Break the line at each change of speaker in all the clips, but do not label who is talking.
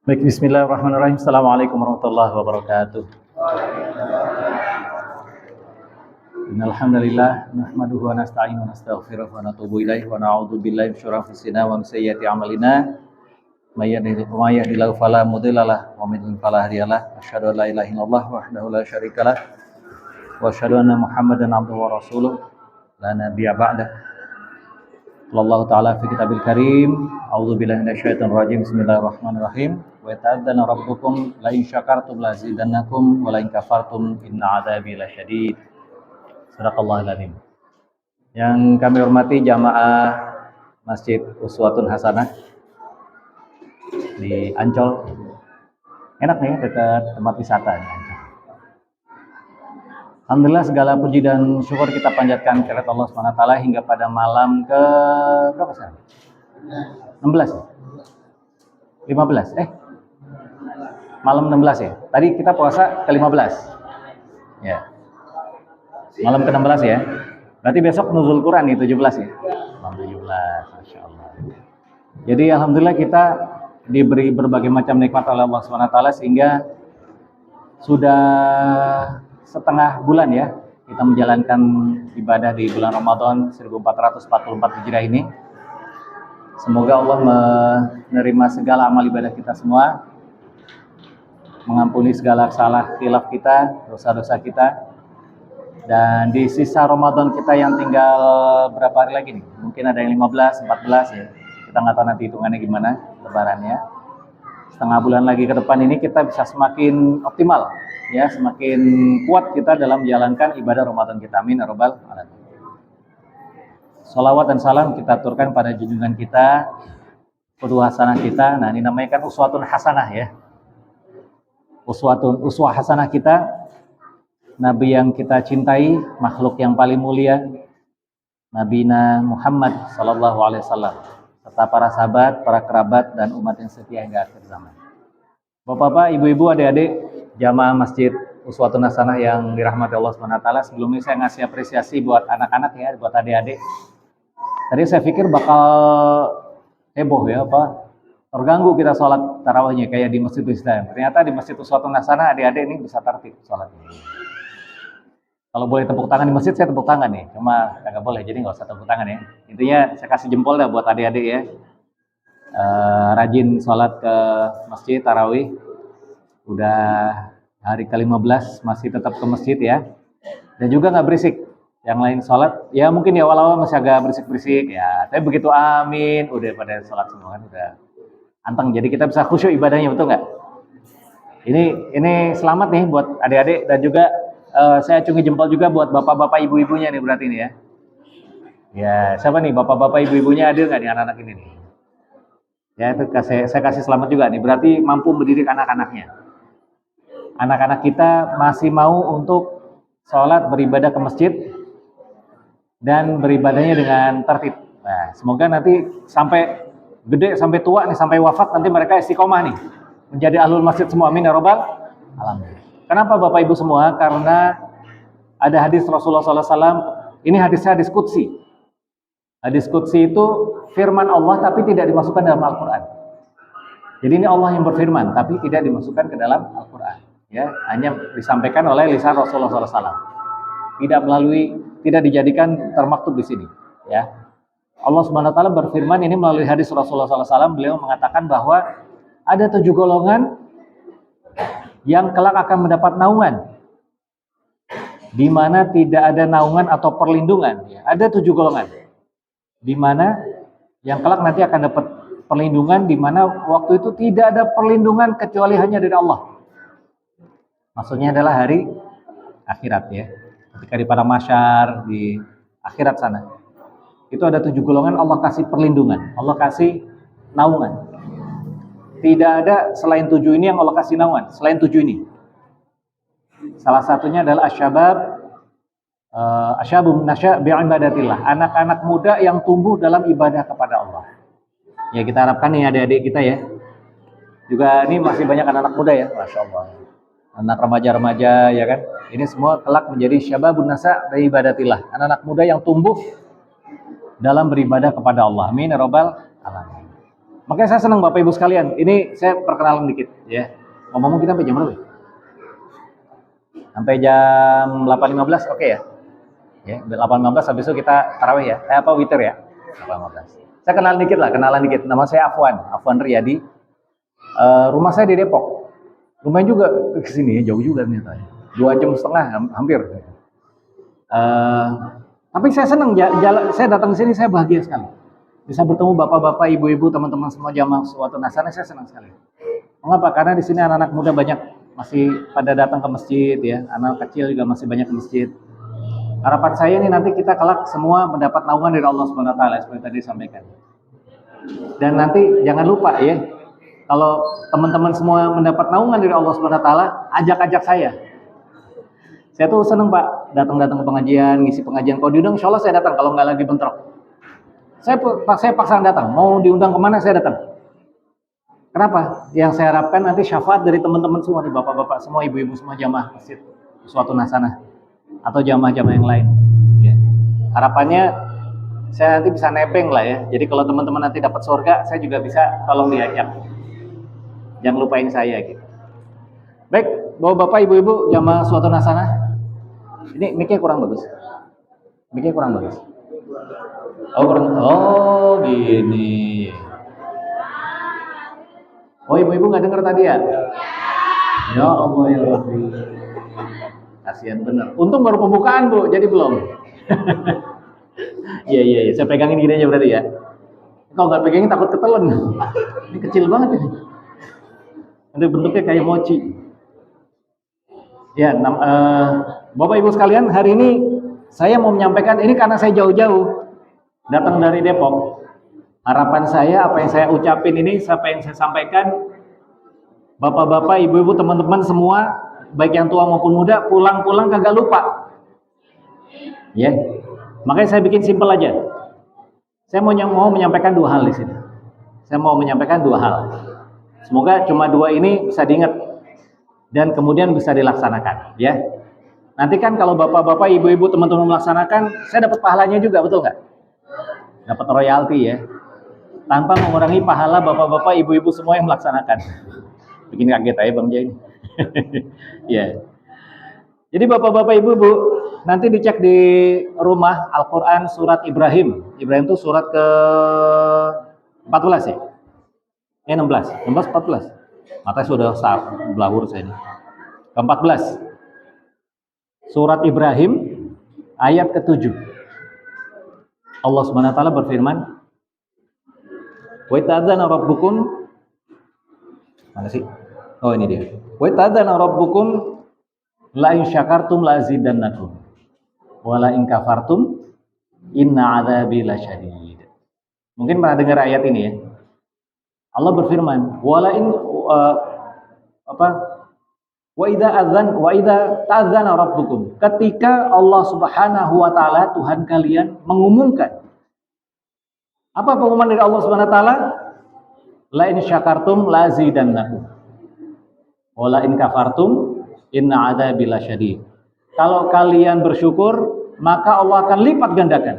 Baik, bismillahirrahmanirrahim. Assalamualaikum warahmatullahi wabarakatuh. Innalhamdulillah nahmaduhu wa nasta'inu wa nastaghfiruh wa natubu ilaih wa na'udzu billahi min syururi anfusina wa min sayyiati a'malina. May yahdihillahu fala mudhillalah wa may yudhlil fala hadiyalah. Asyhadu an la ilaha illallah wahdahu la syarikalah wa asyhadu anna Muhammadan abduhu wa rasuluh la nabiyya ba'dah. Allah Ta'ala fi kitabil karim. A'udzu billahi minasyaitonir rajim. Bismillahirrahmanirrahim. Wa ta'adzana rabbukum la in syakartum la azidannakum wa la in kafartum inna 'adzabi lasyadid. Shadaqallahul azim. Yang kami hormati jamaah Masjid Uswatun Hasanah di Ancol. Enak nih dekat tempat wisata di Ancol. Alhamdulillah segala puji dan syukur kita panjatkan kepada Allah SWT hingga pada malam ke berapa sekarang? 16 ya? 15? Malam 16 ya? Tadi kita puasa ke 15 ya. Malam ke 16 ya. Berarti besok nuzul Quran nih 17 ya? Malam 17, Masya Allah. Jadi alhamdulillah kita diberi berbagai macam nikmat oleh Allah SWT sehingga sudah setengah bulan ya kita menjalankan ibadah di bulan Ramadan 1444 Hijriah ini. Semoga Allah menerima segala amal ibadah kita semua, mengampuni segala salah khilaf kita, dosa-dosa kita. Dan di sisa Ramadan kita yang tinggal berapa hari lagi nih? Mungkin ada yang 15, 14 ya. Kita nggak tahu nanti hitungannya gimana lebarannya. Setengah bulan lagi ke depan ini kita bisa semakin optimal ya, semakin kuat kita dalam menjalankan ibadah Ramadan kita. Amin ya rabbal alamin. Sholawat dan salam kita aturkan pada junjungan kita, qudwah hasanah kita. Nah, ini namanya kan uswatun hasanah ya. Uswah hasanah kita, Nabi yang kita cintai, makhluk yang paling mulia, Nabi Muhammad sallallahu alaihi wasallam, serta para sahabat, para kerabat dan umat yang setia hingga akhir zaman. Bapak-bapak, ibu-ibu, adik-adik, jamaah Masjid Uswatun Hasanah yang dirahmati Allah SWT. Sebelumnya saya ngasih apresiasi buat anak-anak ya, buat adik-adik. Tadi saya pikir bakal heboh ya, terganggu kita sholat tarawihnya kayak di Masjid Islam. Ternyata di Masjid Uswatun Hasanah adik-adik ini bisa tertib sholatnya. Kalau boleh tepuk tangan di masjid, saya tepuk tangan nih. Cuma nggak boleh, jadi nggak usah tepuk tangan ya. Intinya saya kasih jempol dah buat adik-adik ya. Rajin sholat ke masjid tarawih. Udah hari ke-15 masih tetap ke masjid ya. Dan juga nggak berisik. Yang lain sholat, ya mungkin di awal-awal masih agak berisik-berisik ya. Tapi begitu amin, udah pada sholat semua kan udah anteng. Jadi kita bisa khusyuk ibadahnya, betul nggak? Ini selamat nih buat adik-adik dan juga saya acungi jempol juga buat bapak-bapak ibu-ibunya nih berarti nih ya. Ya, siapa nih bapak-bapak ibu-ibunya ada nggak nih anak-anak ini nih? Ya, itu saya kasih selamat juga nih. Berarti mampu mendidik anak-anaknya. Anak-anak kita masih mau untuk sholat beribadah ke masjid dan beribadahnya dengan tertib. Nah, semoga nanti sampai gede, sampai tua nih, sampai wafat nanti mereka istiqomah nih, menjadi ahlul masjid semua. Amin ya rabbal alamin. Kenapa Bapak Ibu semua? Karena ada hadis Rasulullah SAW. Ini hadisnya hadis qudsi. Hadis qudsi itu firman Allah tapi tidak dimasukkan dalam Al-Quran. Jadi ini Allah yang berfirman tapi tidak dimasukkan ke dalam Al-Quran. Ya, hanya disampaikan oleh lisan Rasulullah SAW. Tidak dijadikan termaktub di sini. Ya, Allah Subhanahu Wa Taala berfirman ini melalui hadis Rasulullah SAW. Beliau mengatakan bahwa ada 7 golongan yang kelak akan mendapat naungan, di mana tidak ada naungan atau perlindungan. Ya, ada 7 golongan, di mana yang kelak nanti akan dapat perlindungan, di mana waktu itu tidak ada perlindungan kecuali hanya dari Allah. Maksudnya adalah hari akhirat ya, ketika di padang mahsyar di akhirat sana, itu ada 7 golongan Allah kasih perlindungan, Allah kasih naungan. Tidak ada selain 7 ini yang Allah kasih naungan. Selain 7 ini, salah satunya adalah asyabun nasya' bi'ibadatillah, anak-anak muda yang tumbuh dalam ibadah kepada Allah. Ya, kita harapkan nih adik-adik kita ya. Juga ini masih banyak anak-anak muda ya, Masya Allah. Anak remaja-remaja ya kan. Ini semua kelak menjadi syababun nasya' bi'ibadatillah, anak-anak muda yang tumbuh dalam beribadah kepada Allah. Amin ya rabbal alamin. Makanya saya senang Bapak Ibu sekalian. Ini saya perkenalan dikit ya. Ngomong kita sampai jam berapa? Sampai jam 8.15 oke ya? Ya, 8.15 habis itu kita tarawih ya. Witir ya? 8.15. Saya kenalan dikit. Nama saya Afwan Riyadi. Rumah saya di Depok. Lumayan juga ke sini ya, jauh juga ternyata. 2,5 jam hampir. Tapi saya senang saya datang ke sini, saya bahagia sekali. Bisa bertemu bapak-bapak, ibu-ibu, teman-teman semua jamaah suatu nasana, saya senang sekali. Mengapa? Karena di sini anak-anak muda banyak masih pada datang ke masjid ya, anak kecil juga masih banyak ke masjid. Harapan saya ini nanti kita kelak semua mendapat naungan dari Allah Subhanahu wa taala seperti tadi disampaikan. Dan nanti jangan lupa ya, kalau teman-teman semua mendapat naungan dari Allah Subhanahu wa taala, ajak-ajak saya. Saya tuh seneng Pak, datang ke pengajian, ngisi pengajian. Kalau diundang, insya Allah saya datang. Kalau nggak lagi bentrok, saya paksa datang. Mau diundang kemana saya datang. Kenapa? Yang saya harapkan nanti syafaat dari teman-teman semua, di bapak-bapak semua, ibu-ibu semua jamaah masjid suatu nasana atau jamaah-jamaah yang lain. Ya. Harapannya saya nanti bisa nebeng lah ya. Jadi kalau teman-teman nanti dapat surga, saya juga bisa tolong diajak. Jangan lupain saya gitu. Baik, bapak-bapak, ibu-ibu jamaah suatu nasana. Ini mic-nya kurang bagus. Oh, gini. Oh, ibu-ibu nggak dengar tadi ya? Ya Allah ya Rabbi. Kasihan bener. Untung baru pembukaan Bu, jadi belum. Iya. Saya pegangin gini aja berarti ya. Kalau nggak pegangin takut ketelen. Ini kecil banget ini. Nanti bentuknya kayak mochi. Ya, Bapak Ibu sekalian, hari ini saya mau menyampaikan, ini karena saya jauh-jauh datang dari Depok. Harapan saya, apa yang saya ucapin ini, apa yang saya sampaikan, Bapak-bapak, ibu-ibu, teman-teman semua, baik yang tua maupun muda, pulang-pulang kagak lupa. Ya, makanya saya bikin simpel aja. Saya mau menyampaikan 2 hal di sini. Saya mau menyampaikan 2 hal. Semoga cuma 2 ini bisa diingat dan kemudian bisa dilaksanakan, ya. Nanti kan kalau bapak-bapak, ibu-ibu, teman-teman melaksanakan, saya dapat pahalanya juga, betul nggak? Dapat royalti ya, tanpa mengurangi pahala bapak-bapak, ibu-ibu semua yang melaksanakan. Bikin kaget aja Bang Jai. Ya. Jadi bapak-bapak, ibu-ibu, nanti dicek di rumah Al-Quran surat Ibrahim. Ibrahim itu surat ke 14 ya? 16, 14. Mata sudah belahur saya ini. Ke-14. Surat Ibrahim ayat ke-7. Allah Subhanahu wa taala berfirman, "Wa ta'adzana rabbukum." Mana sih? Oh, ini dia. "Wa ta'adzana rabbukum la in syakartum la azidannakum wa la in kafartum inna 'adzabi lasyadid." Mungkin pernah dengar ayat ini ya. Allah berfirman, "Wala in wa idza ta'adzana rabbukum." Ketika Allah Subhanahu wa taala, Tuhan kalian, mengumumkan. Apa pengumuman dari Allah Subhanahu wa taala? La in syakartum la azidannakum. Wa la in kafartum inna 'adzabi lasyadid. Kalau kalian bersyukur, maka Allah akan lipat gandakan.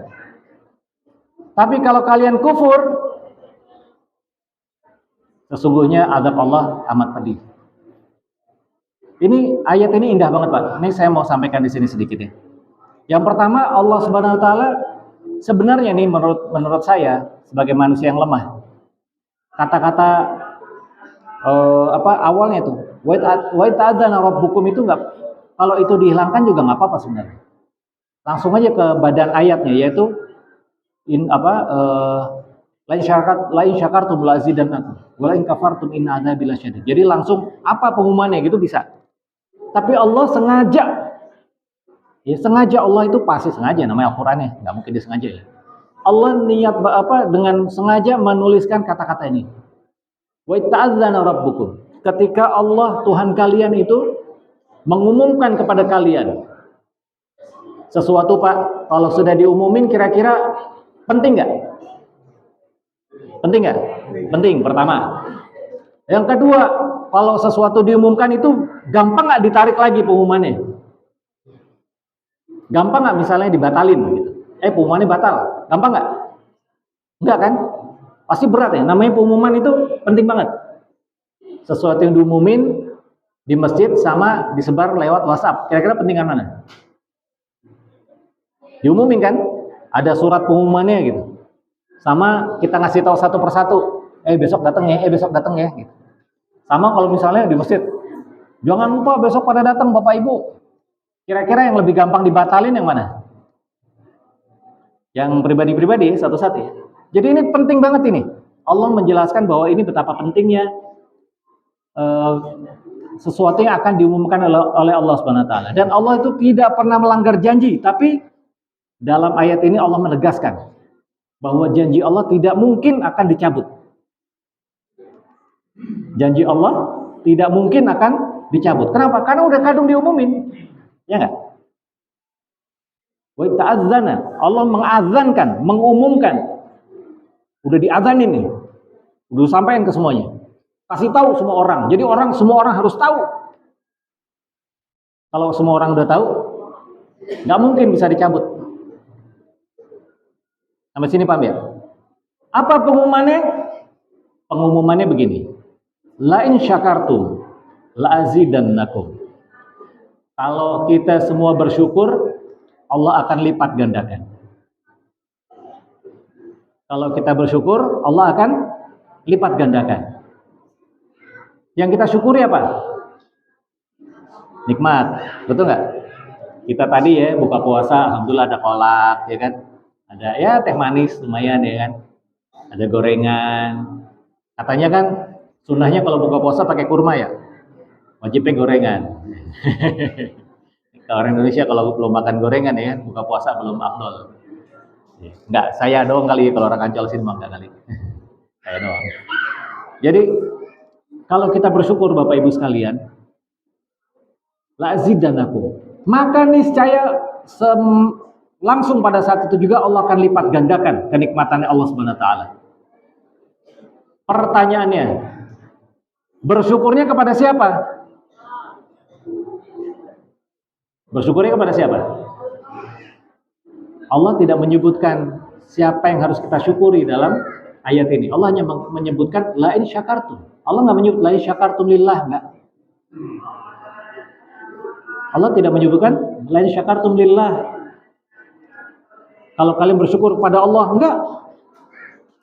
Tapi kalau kalian kufur, sesungguhnya azab Allah amat pedih. Ini ayat ini indah banget Pak. Ini saya mau sampaikan di sini sedikit ya. Yang pertama, Allah Subhanahu wa taala sebenarnya nih menurut saya sebagai manusia yang lemah. Kata-kata awalnya itu wa ta'adzana rabbukum itu enggak, kalau itu dihilangkan juga enggak apa-apa sebenarnya. Langsung aja ke badan ayatnya, yaitu la in syakartum la azidannakum wa la in kafartum inna adzabi lasyadid. Jadi langsung apa pengumumannya gitu bisa. Tapi Allah sengaja Allah itu pasti sengaja, namanya Al-Qur'annya, enggak mungkin disengaja ya. Allah niat dengan sengaja menuliskan kata-kata ini. Wa ta'adzana rabbukum. Ketika Allah Tuhan kalian itu mengumumkan kepada kalian sesuatu Pak, kalau sudah diumumin kira-kira penting nggak? Penting nggak? Penting pertama. Yang kedua, kalau sesuatu diumumkan itu gampang nggak ditarik lagi pengumumannya? Gampang nggak misalnya dibatalin gitu? Pengumumannya batal, gampang nggak? Enggak kan? Pasti berat ya. Namanya pengumuman itu penting banget. Sesuatu yang diumumin di masjid sama disebar lewat WhatsApp. Kira-kira pentingan mana? Diumumin kan? Ada surat pengumumannya gitu. Sama kita ngasih tahu satu persatu. Besok datang ya, besok datang ya. Gitu. Sama kalau misalnya di masjid. Jangan lupa besok pada datang Bapak Ibu. Kira-kira yang lebih gampang dibatalin yang mana? Yang pribadi-pribadi satu-satu ya. Jadi ini penting banget ini. Allah menjelaskan bahwa ini betapa pentingnya sesuatu yang akan diumumkan oleh Allah Subhanahu wa taala. Dan Allah itu tidak pernah melanggar janji, tapi dalam ayat ini Allah menegaskan bahwa janji Allah tidak mungkin akan dicabut. Janji Allah tidak mungkin akan dicabut. Kenapa? Karena udah kadung diumumin. Ya enggak? Wa ta'azzana, Allah mengazankan, mengumumkan. Udah diazanin nih. Udah sampaikan ke semuanya. Kasih tahu semua orang. Jadi semua orang harus tahu. Kalau semua orang udah tahu, nggak mungkin bisa dicabut. Sampai sini paham ya? Apa pengumumannya? Pengumumannya begini. La in syakartum la azidannakum. Kalau kita semua bersyukur, Allah akan lipat gandakan. Kalau kita bersyukur, Allah akan lipat gandakan. Yang kita syukuri apa? Nikmat, betul nggak? Kita tadi ya buka puasa, alhamdulillah ada kolak, ya kan? Ada ya teh manis lumayan ya kan? Ada gorengan. Katanya kan sunnahnya kalau buka puasa pakai kurma ya, wajibnya gorengan. Kalau orang Indonesia kalau belum makan gorengan ya, buka puasa belum afdol. Enggak, saya doang kali kalau orang Ancol sini enggak kali. Saya doang. Jadi kalau kita bersyukur Bapak Ibu sekalian, la azidanakum, maka niscaya langsung pada saat itu juga Allah akan lipat gandakan kenikmatannya Allah Subhanahu wa taala. Pertanyaannya, bersyukurnya kepada siapa? Bersyukurnya kepada siapa? Allah tidak menyebutkan siapa yang harus kita syukuri dalam ayat ini. Allah hanya menyebutkan la in syakartum. Allah nggak menyebut la in syakartum lillah, enggak. Allah tidak menyebutkan la in syakartum lillah. Kalau kalian bersyukur kepada Allah, enggak.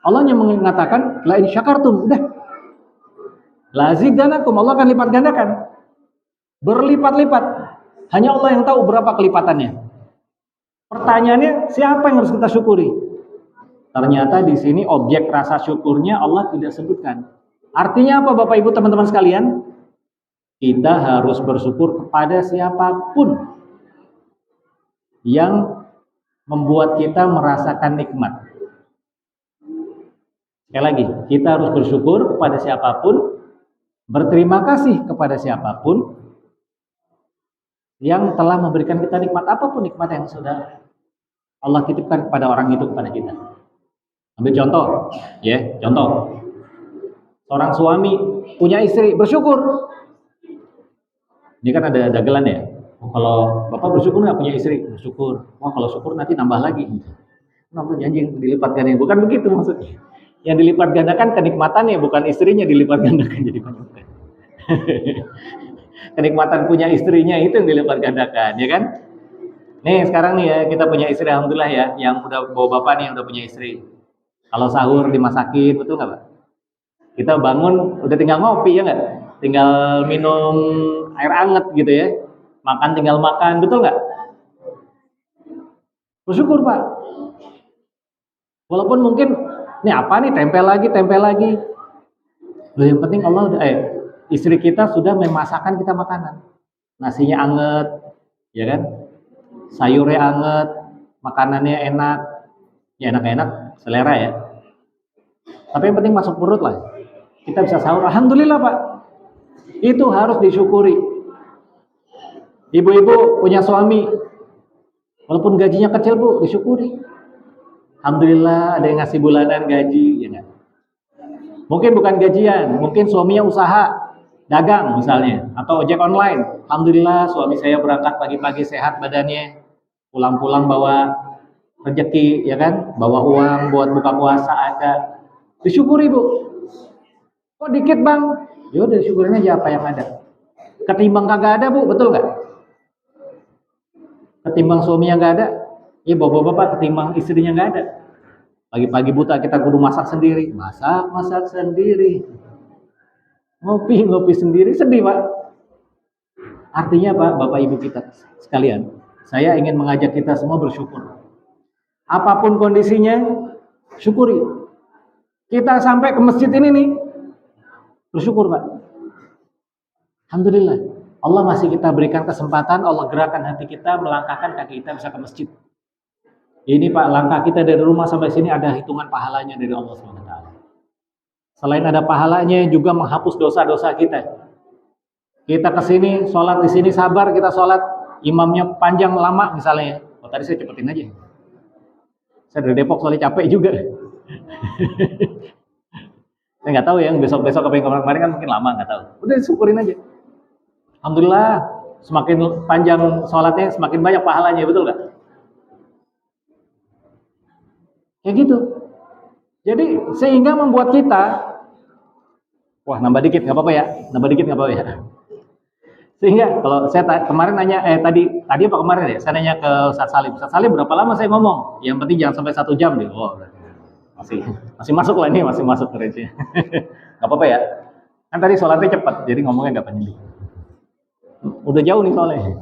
Allah hanya mengatakan la in syakartum, udah. La zidanakum, Allah akan lipat gandakan. Berlipat-lipat. Hanya Allah yang tahu berapa kelipatannya. Pertanyaannya, siapa yang harus kita syukuri? Ternyata di sini objek rasa syukurnya Allah tidak sebutkan. Artinya apa Bapak Ibu teman-teman sekalian? Kita harus bersyukur kepada siapapun yang membuat kita merasakan nikmat. Sekali lagi, kita harus bersyukur kepada siapapun, berterima kasih kepada siapapun yang telah memberikan kita nikmat, apapun nikmat yang sudah Allah titipkan kepada orang itu, kepada kita. Ambil contoh, ya, contoh. Seorang suami punya istri, bersyukur. Ini kan ada dagelan ya. Kalau Bapak bersyukur nggak punya istri? Bersyukur. Wah, kalau syukur nanti nambah lagi. Nambah janji dilipat gandakan. Bukan begitu maksudnya. Yang dilipat gandakan kenikmatannya, bukan istrinya dilipat gandakan jadi banyak. Kenikmatan punya istrinya itu yang dilipat gandakan, ya kan? Nih sekarang nih ya, kita punya istri, alhamdulillah ya, yang udah bawa bapak nih yang udah punya istri. Kalau sahur dimasakin, betul nggak Pak? Kita bangun, udah tinggal ngopi ya nggak? Tinggal minum air anget gitu ya. Makan tinggal makan, betul nggak? Bersyukur Pak. Walaupun mungkin, ini apa nih, tempel lagi. Loh, yang penting Allah udah, istri kita sudah memasakkan kita makanan. Nasinya anget, ya kan? Sayurnya anget, makanannya enak. Ya enak-enak, selera ya. Tapi yang penting masuk perut lah. Kita bisa sahur, alhamdulillah Pak. Itu harus disyukuri. Ibu-ibu punya suami, walaupun gajinya kecil Bu, disyukuri. Alhamdulillah ada yang ngasih bulanan gaji, ya kan? Mungkin bukan gajian, mungkin suaminya usaha dagang misalnya, atau ojek online. Alhamdulillah suami saya berangkat pagi-pagi sehat badannya, pulang-pulang bawa rezeki, ya kan, bawa uang buat buka puasa ada, disyukuri Bu. Kok dikit Bang? Ya udah syukurin aja apa yang ada. Ketimbang kagak ada Bu, betul nggak? Ketimbang suaminya nggak ada, ya bapak-bapak ketimbang istrinya nggak ada. Pagi-pagi buta kita kudu masak sendiri, masak sendiri, ngopi sendiri, sedih Pak. Artinya Pak, Bapak Ibu kita sekalian, saya ingin mengajak kita semua bersyukur. Apapun kondisinya, syukuri. Kita sampai ke masjid ini nih, bersyukur Pak. Alhamdulillah. Allah masih kita berikan kesempatan, Allah gerakan hati kita, melangkahkan kaki kita bisa ke masjid. Ini Pak, langkah kita dari rumah sampai sini ada hitungan pahalanya dari Allah SWT. Selain ada pahalanya, juga menghapus dosa-dosa kita. Kita ke sini, sholat di sini sabar, kita sholat, imamnya panjang lama misalnya. Oh tadi saya cepetin aja. Saya dari Depok soalnya capek juga. Saya nggak tahu ya, besok-besok apa yang kemarin kan mungkin lama, nggak tahu. Udah syukurin aja. Alhamdulillah, semakin panjang sholatnya, semakin banyak pahalanya, betul nggak? Kayak gitu. Jadi sehingga membuat kita, wah nambah dikit nggak apa-apa ya, nambah dikit nggak apa-apa ya. Sehingga kalau saya kemarin nanya, tadi apa kemarin ya, saya nanya ke Ustaz Salim berapa lama saya ngomong? Yang penting jangan sampai 1 jam deh. Oh, masih masuk lah ini, masih masuk ke range-nya. Nggak apa-apa ya. Kan tadi sholatnya cepat, jadi ngomongnya nggak panjang. Udah jauh nih soalnya.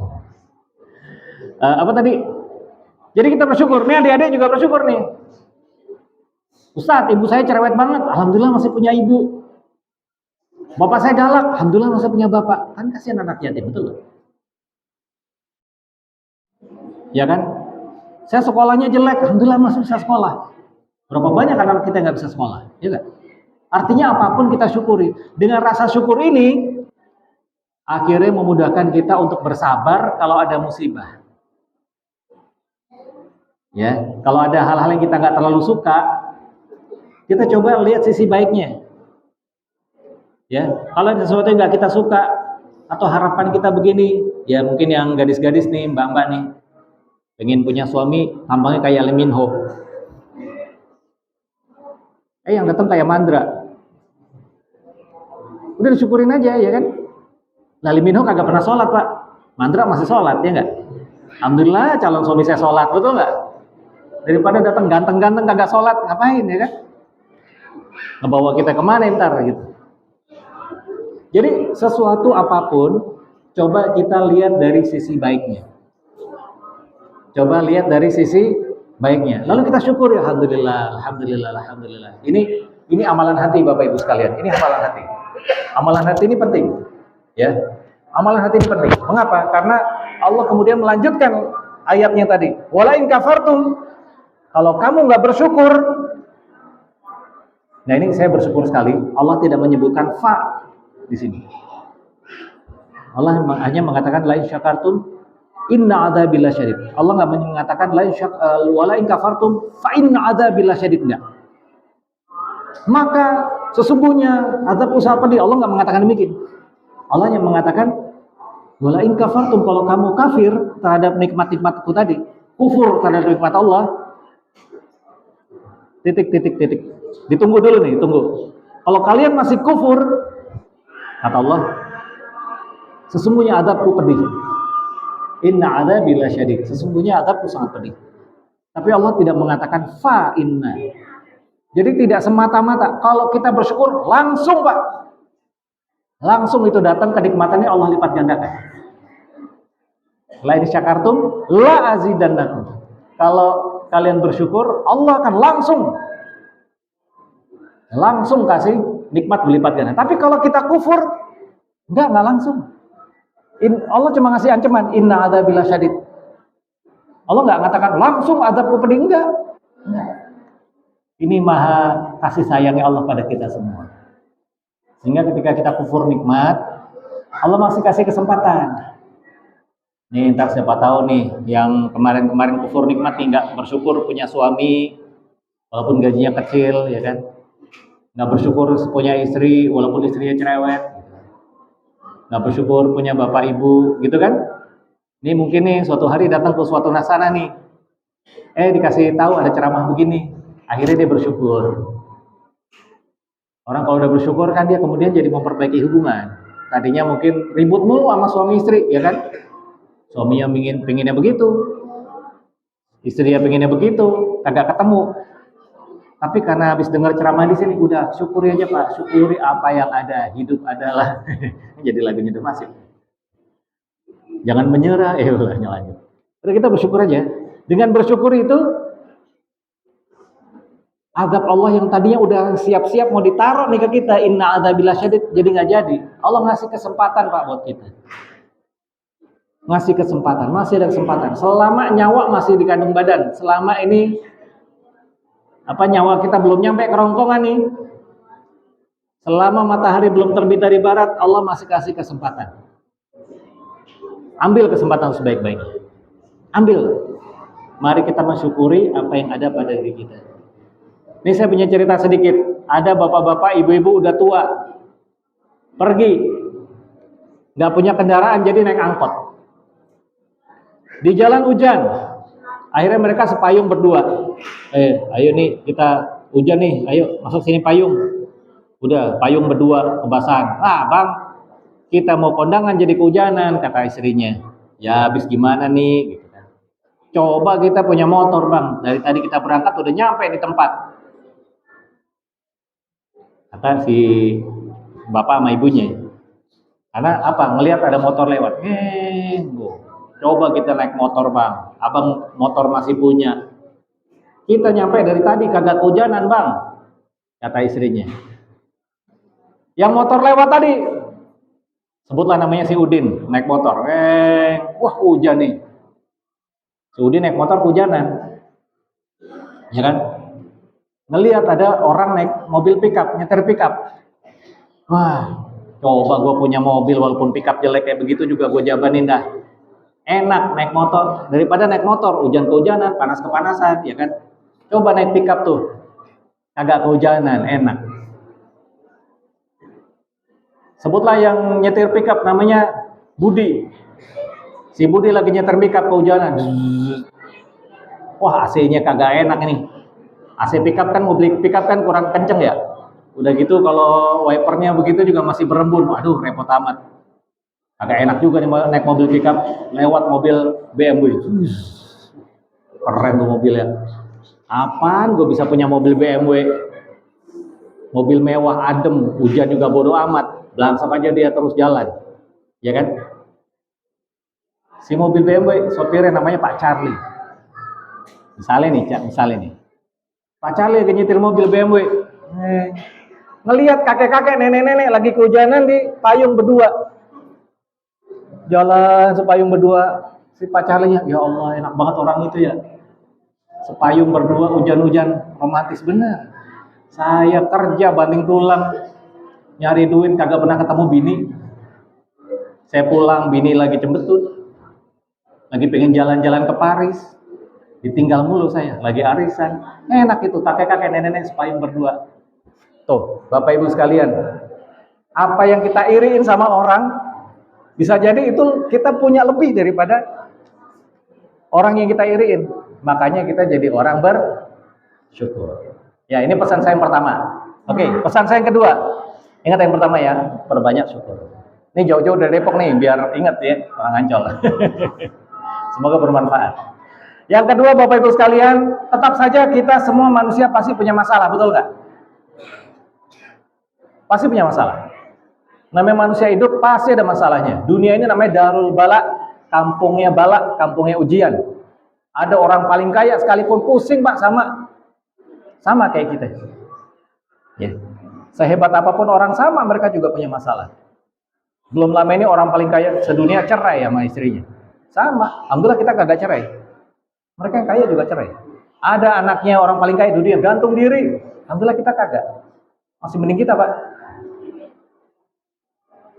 Apa tadi? Jadi kita bersyukur. Nih adik-adik juga bersyukur nih. Ustaz, ibu saya cerewet banget. Alhamdulillah masih punya ibu. Bapak saya galak. Alhamdulillah masih punya bapak. Kan kasihan anak yatim, betul? Ya kan? Saya sekolahnya jelek. Alhamdulillah masih bisa sekolah. Berapa banyak anak kita nggak bisa sekolah? Ya kan? Artinya apapun kita syukuri. Dengan rasa syukur ini, akhirnya memudahkan kita untuk bersabar kalau ada musibah. Ya, kalau ada hal-hal yang kita nggak terlalu suka, kita coba lihat sisi baiknya. Ya, kalau ada sesuatu yang nggak kita suka atau harapan kita begini, ya mungkin yang gadis-gadis nih, mbak-mbak nih, pengen punya suami tampangnya kayak Lee Min Ho. Yang datang kayak Mandra. Udah disyukurin aja ya kan. Nah, Lee Min Ho kagak pernah sholat Pak. Mandra masih sholat ya nggak? Alhamdulillah calon suami saya sholat, betul nggak? Daripada datang ganteng-ganteng kagak sholat, ngapain ya kan? Ngebawa kita kemana ntar gitu. Jadi sesuatu apapun, coba kita lihat dari sisi baiknya. Coba lihat dari sisi baiknya. Lalu kita syukur ya, alhamdulillah, alhamdulillah, alhamdulillah. Ini amalan hati Bapak Ibu sekalian. Ini amalan hati. Amalan hati ini penting. Ya. Amalan hati ini penting. Mengapa? Karena Allah kemudian melanjutkan ayatnya tadi. Wala in kafartum, kalau kamu nggak bersyukur. Nah ini saya bersyukur sekali. Allah tidak menyebutkan fa di sini. Allah hanya mengatakan la in syakartum inna adzabil syadid. Allah nggak mengatakan wala in kafartum fa inna adzabil syadid, enggak. Maka sesungguhnya azab usaha pedih. Allah nggak mengatakan demikian. Allah hanya mengatakan wala in kafartum, kalau kamu kafir terhadap nikmat-nikmatku tadi, kufur terhadap nikmat Allah, titik. Ditunggu dulu nih, tunggu. Kalau kalian masih kufur, kata Allah, sesungguhnya azabku pedih. Inna adzabi lasyadid. Sesungguhnya azabku sangat pedih. Tapi Allah tidak mengatakan fa inna. Jadi tidak semata-mata kalau kita bersyukur langsung Pak. Langsung itu datang kenikmatannya Allah lipat gandakan. La in syakartum la azidannakum. Kalau kalian bersyukur, Allah akan langsung kasih nikmat berlipat ganda. Tapi kalau kita kufur, enggak langsung. Allah cuma ngasih ancaman, inna adzabil syadid. Allah enggak mengatakan langsung azabku pedih, enggak. Ini maha kasih sayangnya Allah pada kita semua. Sehingga ketika kita kufur nikmat, Allah masih kasih kesempatan. Nih, ntar siapa tahu nih, yang kemarin kufur nikmat nih, nggak bersyukur punya suami, walaupun gajinya kecil, ya kan? Nggak bersyukur punya istri, walaupun istrinya cerewet. Nggak bersyukur punya bapak ibu, gitu kan? Ini mungkin nih suatu hari datang ke suatu nasana nih, Dikasih tahu ada ceramah begini, akhirnya dia bersyukur. Orang kalau udah bersyukur kan dia kemudian jadi memperbaiki hubungan. Tadinya mungkin ribut mulu sama suami istri, ya kan? Suaminya pengennya begitu, istrinya pengennya begitu, kagak ketemu. Tapi karena habis dengar ceramah di sini, udah syukuri aja Pak, syukuri apa yang ada, hidup adalah. Jadi lagunya udah masif. Jangan menyerah, ulahnya lanjut. Terus kita bersyukur aja. Dengan bersyukur itu, azab Allah yang tadinya udah siap-siap mau ditaruh nih ke kita, inna adzabillah syadid, jadi nggak jadi. Allah ngasih kesempatan Pak buat kita. Ngasih kesempatan, masih ada kesempatan. Selama nyawa masih di kandung badan, selama ini nyawa kita belum nyampe kerongkongan nih, selama matahari belum terbit dari barat, Allah masih kasih kesempatan. Ambil kesempatan sebaik-baiknya. Ambil. Mari kita mensyukuri apa yang ada pada diri kita. Ini saya punya cerita sedikit. Ada bapak-bapak, ibu-ibu udah tua, pergi, nggak punya kendaraan, jadi naik angkot. Di jalan hujan, akhirnya mereka sepayung berdua. Ayo nih kita hujan nih, ayo masuk sini payung. Udah payung berdua kebasahan. Bang, kita mau kondangan jadi kehujanan, kata istrinya. Ya habis gimana nih? Gitu kan. Coba kita punya motor bang, dari tadi kita berangkat udah nyampe di tempat. Kata si bapak sama ibunya. Karena apa? Ngelihat ada motor lewat. Coba kita naik motor bang, abang motor masih punya. Kita nyampe dari tadi kagak kehujanan bang, kata istrinya. Yang motor lewat tadi, sebutlah namanya si Udin, naik motor. Wah hujan nih. Si Udin naik motor kehujanan, ya kan? Ngelihat ada orang naik mobil pickup, nyetir pickup. Wah, coba gue punya mobil walaupun pickup jelek kayak begitu juga gue jabanin dah. Enak naik motor daripada naik motor hujan kehujanan, panas kepanasan, ya kan? Coba naik pickup tuh, agak kehujanan, enak. Sebutlah yang nyetir pickup namanya Budi. Si Budi lagi nyetir pickup kehujanan. Wah, AC-nya kagak enak ini. AC pickup kan, mobil pickup kan kurang kenceng ya. Udah gitu kalau wipernya begitu juga masih berembun. Waduh, repot amat. Agak enak juga nih naik mobil pickup lewat mobil BMW. Keren tuh mobilnya. Apaan gue bisa punya mobil BMW? Mobil mewah, adem, hujan juga bodo amat. Langsung aja dia terus jalan. Ya kan? Si mobil BMW, sopirnya namanya Pak Charlie. Misalnya nih. Pak Charlie lagi nyetir mobil BMW. Ngelihat kakek-kakek, nenek-nenek lagi kehujanan di payung berdua. Jalan sepayung berdua. Si Pak Charlie-nya, ya Allah enak banget orang itu ya. Sepayung berdua, hujan-hujan, romantis bener. Saya kerja banting tulang, nyari duit kagak pernah ketemu bini. Saya pulang, bini lagi cembetut. Lagi pengen jalan-jalan ke Paris. Ditinggal mulu saya, lagi arisan. Enak itu, kakek-kakek nenek-nenek sepayung berdua. Tuh, Bapak Ibu sekalian, apa yang kita iriin sama orang, bisa jadi itu kita punya lebih daripada orang yang kita iriin. Makanya kita jadi orang bersyukur. Ya, ini pesan saya yang pertama. Oke, pesan saya yang kedua. Ingat yang pertama ya, perbanyak syukur. Ini jauh-jauh dari Depok nih, biar ingat ya, orang Ancol. Semoga bermanfaat. Yang kedua, Bapak Ibu sekalian, tetap saja kita semua manusia pasti punya masalah, betul nggak? Pasti punya masalah. Namanya manusia hidup pasti ada masalahnya. Dunia ini namanya darul bala, kampungnya bala, kampungnya ujian. Ada orang paling kaya sekalipun pusing Pak sama kayak kita. Ya. Sehebat apapun orang sama, mereka juga punya masalah. Belum lama ini orang paling kaya sedunia cerai sama istrinya. Sama, alhamdulillah kita kagak cerai. Mereka yang kaya juga cerai. Ada anaknya orang paling kaya dunia gantung diri. Alhamdulillah kita kagak. Masih mending kita Pak.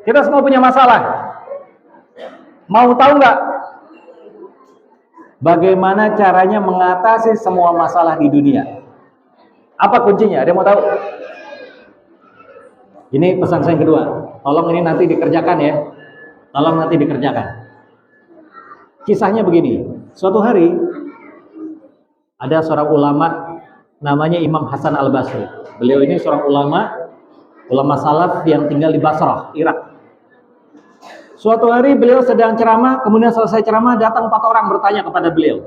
Kita semua punya masalah. Mau tahu nggak? Bagaimana caranya mengatasi semua masalah di dunia? Apa kuncinya? Ada yang mau tahu? Ini pesan saya yang kedua. Tolong ini nanti dikerjakan ya. Tolong nanti dikerjakan. Kisahnya begini. Suatu hari Ada seorang ulama namanya Imam Hasan Al-Basri. Beliau ini seorang ulama salaf yang tinggal di Basrah, Irak. Suatu hari beliau sedang ceramah, kemudian selesai ceramah datang 4 orang bertanya kepada beliau.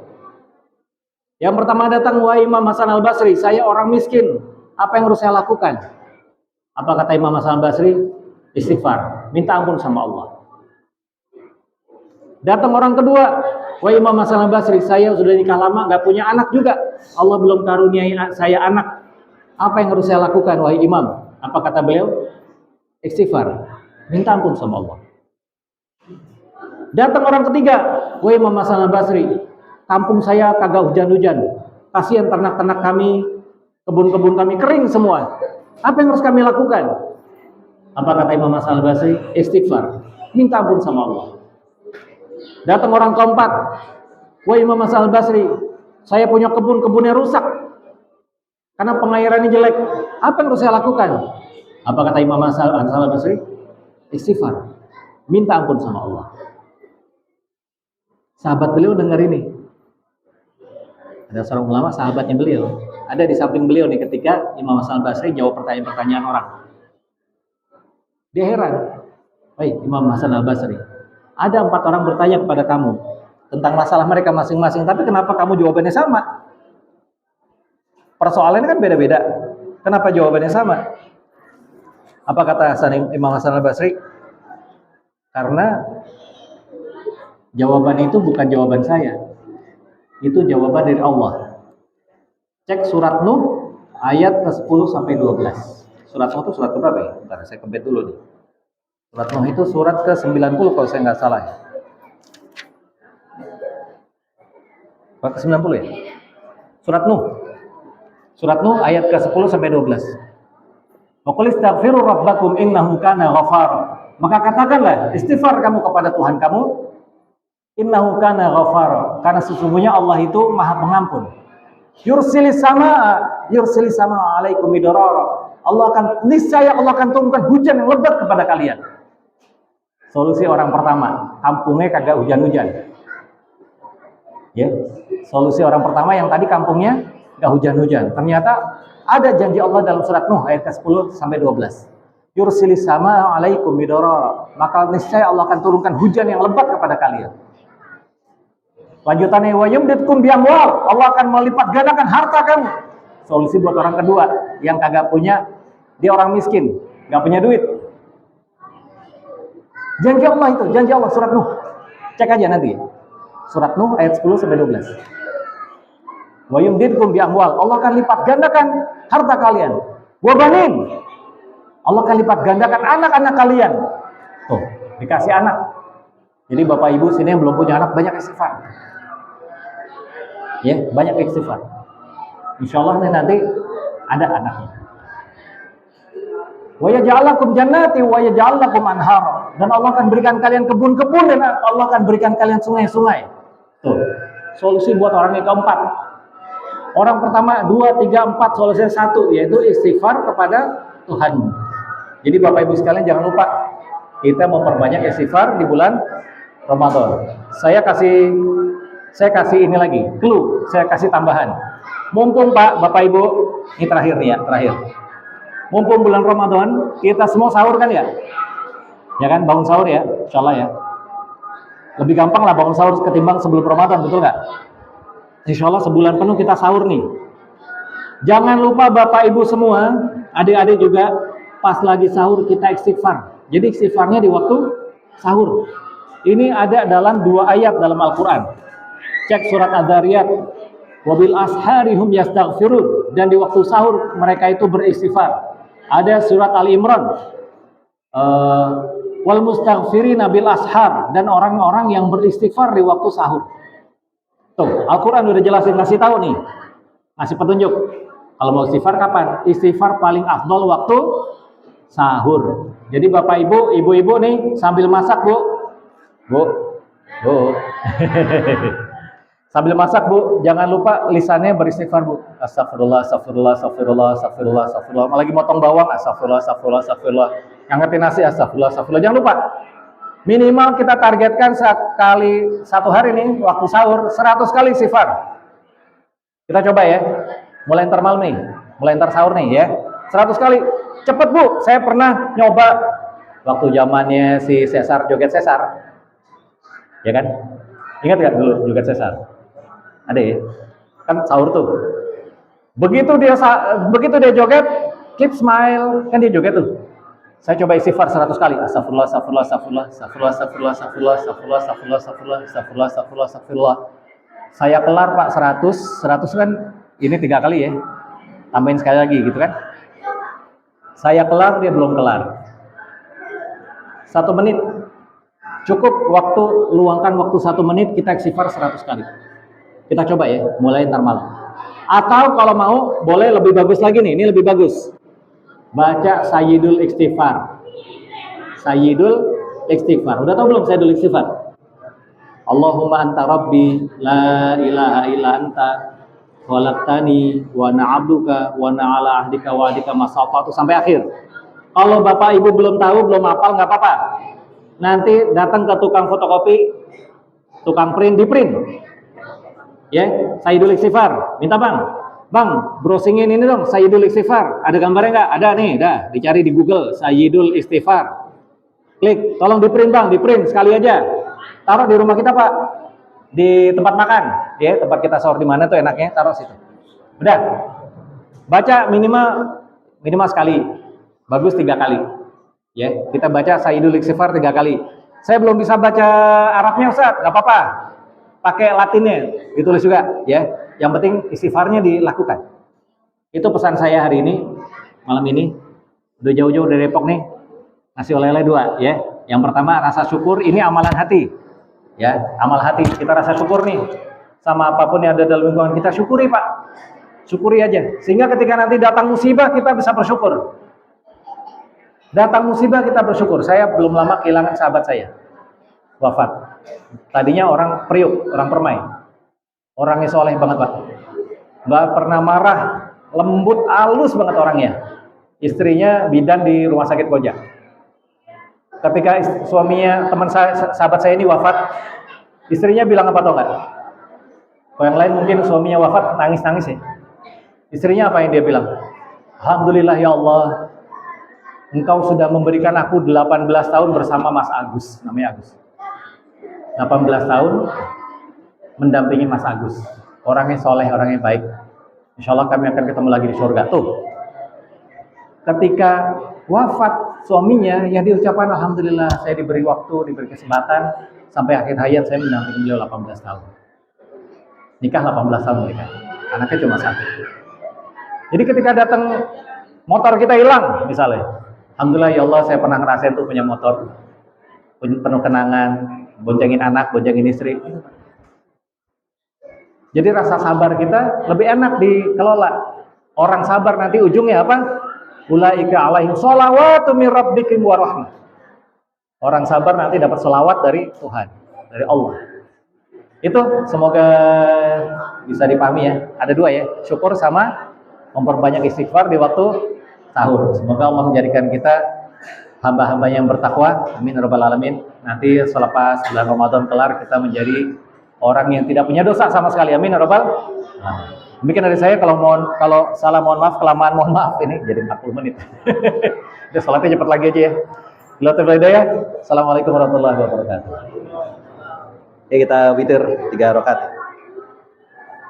Yang pertama datang, wahai Imam Hasan Al-Basri, saya orang miskin, apa yang harus saya lakukan? Apa kata Imam Hasan Al-Basri? Istighfar, minta ampun sama Allah. Datang orang kedua, wahai Imam Hasan Al-Basri, saya sudah nikah lama, gak punya anak juga. Allah belum karuniai saya anak. Apa yang harus saya lakukan, wahai Imam? Apa kata beliau? Istighfar, minta ampun sama Allah. Datang orang ketiga, wahai Imam Hasan Al-Basri, kampung saya kagak hujan-hujan. Kasihan ternak-ternak kami, kebun-kebun kami kering semua. Apa yang harus kami lakukan? Apa kata Imam Hasan Al-Basri? Istighfar, minta ampun sama Allah. Datang orang keempat, wahai Imam Hasan Al-Basri, saya punya kebun-kebunnya rusak karena pengairannya jelek. Apa yang harus saya lakukan? Apa kata Imam Hasan Al-Basri? Istighfar, minta ampun sama Allah. Sahabat beliau dengar ini. Ada seorang ulama sahabatnya beliau, ada di samping beliau nih ketika Imam Hasan Al-Basri jawab pertanyaan-pertanyaan orang. Dia heran, baik Imam Hasan Al-Basri, ada 4 orang bertanya kepada kamu tentang masalah mereka masing-masing, tapi kenapa kamu jawabannya sama? Persoalannya kan beda-beda, kenapa jawabannya sama? Apa kata Imam Hasan Al-Basri? Karena jawaban itu bukan jawaban saya, itu jawaban dari Allah. Cek surat Nuh ayat ke-10 sampai 12. Surat Nuh itu surat berapa ya? Bentar, saya kebet dulu nih. Surat Nuh itu surat ke-90 kalau saya nggak salah ya. Surat ke-90 ya? Surat Nuh. Surat Nuh ayat ke-10 sampai 12. Wa qul istaghfiru rabbakum innahu kana ghafara. Maka katakanlah istighfar kamu kepada Tuhan kamu. Innahu kana ghafara, karena sesungguhnya Allah itu Maha Pengampun. Yursilis sama alaikum midrara. Niscaya Allah akan turunkan hujan yang lebat kepada kalian. Solusi orang pertama, kampungnya kagak hujan-hujan. Ya. Solusi orang pertama yang tadi kampungnya enggak hujan-hujan. Ternyata ada janji Allah dalam surat Nuh ayat ke-10 sampai 12. Yursilis sama alaikum midrara. Maka niscaya Allah akan turunkan hujan yang lebat kepada kalian. Lanjutannya wa yumditkum biamwal, Allah akan melipat gandakan harta kamu. Solusi buat orang kedua yang kagak punya, dia orang miskin, nggak punya duit. Janji Allah itu, janji Allah surat Nuh. Cek aja nanti. Surat Nuh ayat 10 sampai 12. Wa yumditkum biamwal, Allah akan lipat gandakan harta kalian. Wa banin, Allah akan lipat gandakan anak-anak kalian. Tuh, dikasih anak. Jadi Bapak Ibu sini yang belum punya anak banyak istighfar. Ya, banyak istighfar. Insyaallah nanti ada anaknya. Wa yaj'alakum jannati wa yaj'alakum anhar. Dan Allah akan berikan kalian kebun-kebun dan Allah akan berikan kalian sungai-sungai. Tuh. Solusi buat orang yang keempat. Orang pertama 2, 3, 4, solusinya 1 yaitu istighfar kepada Tuhan. Jadi Bapak Ibu sekalian jangan lupa kita memperbanyak istighfar di bulan Ramadan. Saya kasih ini lagi, clue, saya kasih tambahan. Mumpung Pak, Bapak Ibu, ini terakhir nih ya, terakhir. Mumpung bulan Ramadan, kita semua sahur kan ya? Ya kan, bangun sahur ya, insyaallah ya. Lebih gampang lah bangun sahur ketimbang sebelum Ramadan, betul nggak? Insyaallah sebulan penuh kita sahur nih. Jangan lupa Bapak Ibu semua, adik-adik juga, pas lagi sahur kita istighfar. Jadi istighfarnya di waktu sahur. Ini ada dalam 2 ayat dalam Al-Quran. Cek surat Ad-Dariyat. Wabil asharihum yastaghfirun. Dan di waktu sahur mereka itu beristighfar. Ada surat Ali-Imran. Wal mustaghfirina bil ashar. Dan orang-orang yang beristighfar di waktu sahur. Tuh, Al-Quran udah jelasin, ngasih tahu nih. Ngasih petunjuk. Kalau mau istighfar kapan? Istighfar paling afdal waktu sahur. Jadi Bapak Ibu, ibu-ibu nih sambil masak Bu. Sambil masak Bu, jangan lupa lisannya beristighfar Bu. Astagfirullah, astagfirullah, astagfirullah, astagfirullah, astagfirullah. Lagi motong bawang, astagfirullah, astagfirullah, astagfirullah. Ngangetin nasi, astagfirullah, astagfirullah. Jangan lupa. Minimal kita targetkan satu hari nih waktu sahur 100 kali istighfar. Kita coba ya. Mulai ntar malam nih, mulai ntar sahur nih ya. 100 kali. Cepet Bu, saya pernah nyoba waktu zamannya si Cesar, joget Cesar. Ya kan? Ingat gak dulu joget Cesar? Ada ya? Kan sahur tuh. Begitu dia joget, keep smile, kan dia joget tuh. Saya coba istighfar 100 kali. Astagfirullah, astagfirullah, astagfirullah, astagfirullah, astagfirullah, astagfirullah, astagfirullah, astagfirullah, astagfirullah, astagfirullah, astagfirullah, astagfirullah. Saya kelar Pak 100 kan ini 3 kali ya. Tambahin sekali lagi gitu kan. Saya kelar, dia belum kelar. 1 menit. Cukup waktu, luangkan waktu 1 menit, kita istighfar 100 kali. Kita coba ya, mulai ntar malam. Atau kalau mau, boleh lebih bagus lagi nih, ini lebih bagus. Baca Sayyidul Istighfar. Sayyidul Istighfar. Udah tahu belum Sayyidul Istighfar? Allahumma anta rabbi la ilaha illa anta khalaqtani wa ana 'abduka wa ana 'ala ahdika wa ahdika masata'tu sampai akhir. Kalau Bapak Ibu belum tahu, belum hafal, nggak apa-apa. Nanti datang ke tukang fotokopi, tukang print, di print. Ya, Sayyidul Istighfar. Minta Bang, browsingin ini dong, Sayyidul Istighfar. Ada gambarnya nggak? Ada nih, dah. Dicari di Google, Sayyidul Istighfar. Klik, tolong di print Bang, di print sekali aja. Taruh di rumah kita Pak, di tempat makan. Ya, tempat kita sahur di mana tuh enaknya, taruh situ. Udah, baca minimal sekali, bagus 3 kali. Ya, kita baca Sayyidul Istighfar 3 kali. Saya belum bisa baca Arabnya Ustaz, nggak apa-apa. Pakai Latinnya, ditulis juga. Ya. Yang penting istighfarnya dilakukan. Itu pesan saya hari ini, malam ini. Udah jauh-jauh dari Depok nih. Ngasih oleh-oleh 2 ya. Yang pertama rasa syukur, ini amalan hati. Ya, amal hati. Kita rasa syukur nih sama apapun yang ada dalam lingkungan kita, syukuri Pak. Syukuri aja. Sehingga ketika nanti datang musibah kita bisa bersyukur. Datang musibah kita bersyukur. Saya belum lama kehilangan sahabat saya. Wafat. Tadinya orang Priuk, orang Permai. Orangnya soleh banget Pak, nggak pernah marah, lembut, halus banget orangnya. Istrinya bidan di rumah sakit Koja. Ketika suaminya, teman saya, sahabat saya ini wafat, istrinya bilang apa tau nggak? Kalau yang lain mungkin suaminya wafat nangis-nangis ya. Istrinya apa yang dia bilang? Alhamdulillah ya Allah, Engkau sudah memberikan aku 18 tahun bersama Mas Agus, namanya Agus. 18 tahun mendampingi Mas Agus, orangnya soleh, orangnya baik. Insya Allah kami akan ketemu lagi di surga. Tuh, ketika wafat suaminya, yang diucapkan Alhamdulillah saya diberi waktu, diberi kesempatan sampai akhir hayat saya mendampingi beliau 18 tahun. Nikah 18 tahun mereka, anaknya cuma 1. Jadi ketika datang motor kita hilang misalnya, Alhamdulillah ya Allah saya pernah ngerasain tuh punya motor, penuh kenangan, boncengin anak, boncengin istri. Jadi rasa sabar kita lebih enak dikelola. Orang sabar nanti ujungnya apa? Ulaika alaihim sholawatu min rabbikum wa rahmah. Orang sabar nanti dapat sholawat dari Tuhan, dari Allah. Itu semoga bisa dipahami ya. Ada 2 ya, syukur sama memperbanyak istighfar di waktu sahur. Semoga Allah menjadikan kita hamba-hamba yang bertakwa. Amin ya rabbal alamin. Nanti selepas bulan Ramadan kelar kita menjadi orang yang tidak punya dosa sama sekali. Amin ya rabbal alamin. Demikian dari saya. Kalau salah mohon maaf, kelamaan mohon maaf. Ini jadi 40 menit. Udah sholatnya cepat lagi aja ya. Bila terhidayah. Assalamualaikum warahmatullahi wabarakatuh. Ya kita witir 3 rakaat.